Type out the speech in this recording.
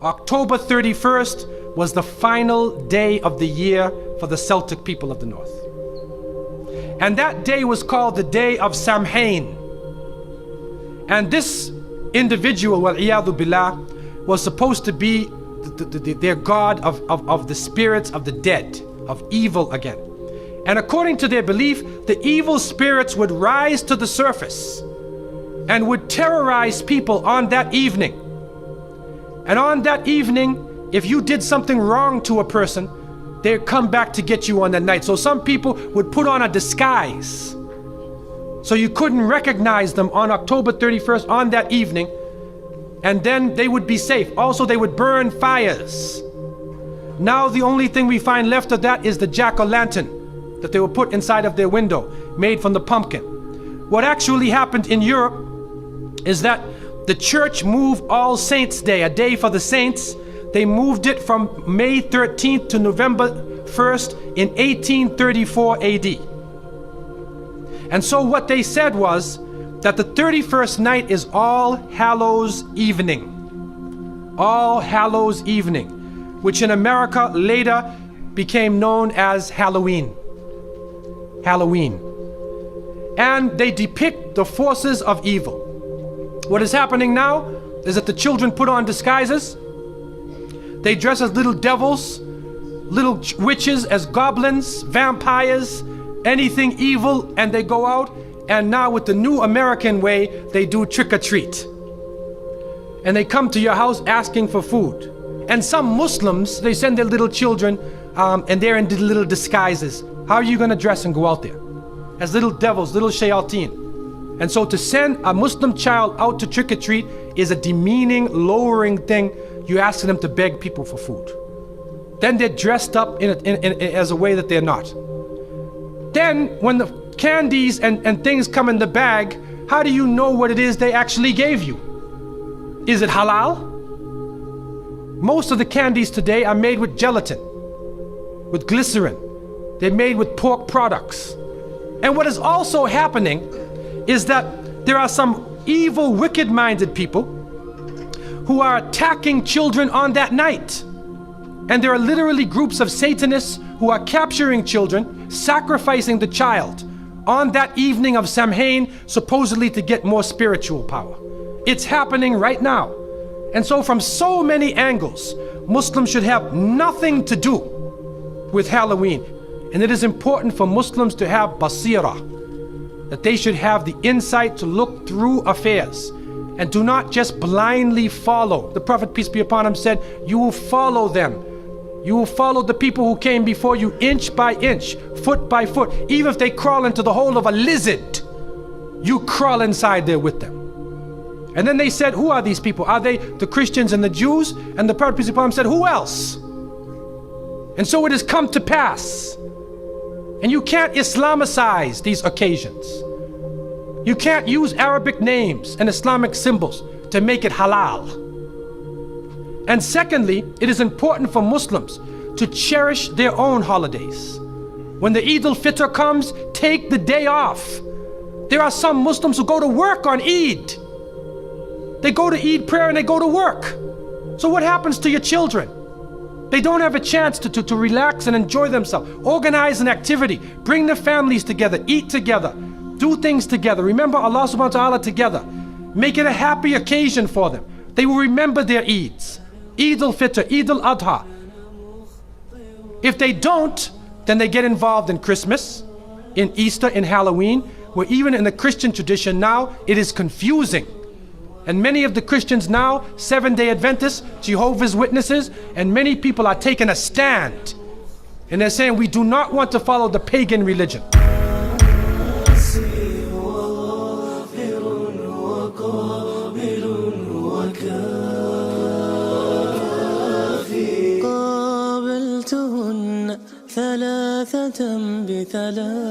October 31st was the final day of the year for the Celtic people of the North. And that day was called the Day of Samhain. And this individual, wal-iyadhu billah, was supposed to be their god of the spirits of the dead, of evil again. And according to their belief, the evil spirits would rise to the surface and would terrorize people on that evening. And on that evening, if you did something wrong to a person, they'd come back to get you on that night. So some people would put on a disguise, so you couldn't recognize them on October 31st on that evening, and then they would be safe. Also, they would burn fires. Now the only thing we find left of that is the jack-o'-lantern that they would put inside of their window, made from the pumpkin. What actually happened in Europe is that the church moved All Saints' Day, a day for the saints. They moved it from May 13th to November 1st in 1834 AD. And so what they said was that the 31st night is All Hallows Evening. All Hallows Evening, which in America later became known as Halloween. Halloween. And they depict the forces of evil. What is happening now is that the children put on disguises. They dress as little devils, little witches, as goblins, vampires, anything evil, and they go out. And now with the new American way, they do trick-or-treat. And they come to your house asking for food. And some Muslims, they send their little children and they're in little disguises. How are you going to dress and go out there? As little devils, little shayateen. And so to send a Muslim child out to trick-or-treat is a demeaning, lowering thing. You ask them to beg people for food. Then they're dressed up as a way that they're not. Then when the candies and things come in the bag, how do you know what it is they actually gave you? Is it halal? Most of the candies today are made with gelatin, with glycerin. They're made with pork products. And what is also happening is that there are some evil, wicked-minded people who are attacking children on that night. And there are literally groups of Satanists who are capturing children, sacrificing the child on that evening of Samhain, supposedly to get more spiritual power. It's happening right now. And so from so many angles, Muslims should have nothing to do with Halloween. And it is important for Muslims to have basira, that they should have the insight to look through affairs and do not just blindly follow. The Prophet, peace be upon him, said, you will follow them. You will follow the people who came before you inch by inch, foot by foot. Even if they crawl into the hole of a lizard, you crawl inside there with them. And then they said, who are these people? Are they the Christians and the Jews? And the Prophet, peace be upon him, said, who else? And so it has come to pass. And you can't Islamicize these occasions. You can't use Arabic names and Islamic symbols to make it halal. And secondly, it is important for Muslims to cherish their own holidays. When the Eid al-Fitr comes, take the day off. There are some Muslims who go to work on Eid. They go to Eid prayer and they go to work. So what happens to your children? They don't have a chance to relax and enjoy themselves. Organize an activity. Bring their families together. Eat together. Do things together. Remember Allah subhanahu wa ta'ala together. Make it a happy occasion for them. They will remember their Eids. Eid al-Fitr, Eid al-Adha. If they don't, then they get involved in Christmas, in Easter, in Halloween, where even in the Christian tradition now, it is confusing. And many of the Christians now, Seventh-day Adventists, Jehovah's Witnesses, and many people are taking a stand. And they're saying we do not want to follow the pagan religion. قابلتهن ثلاثة بثلاثة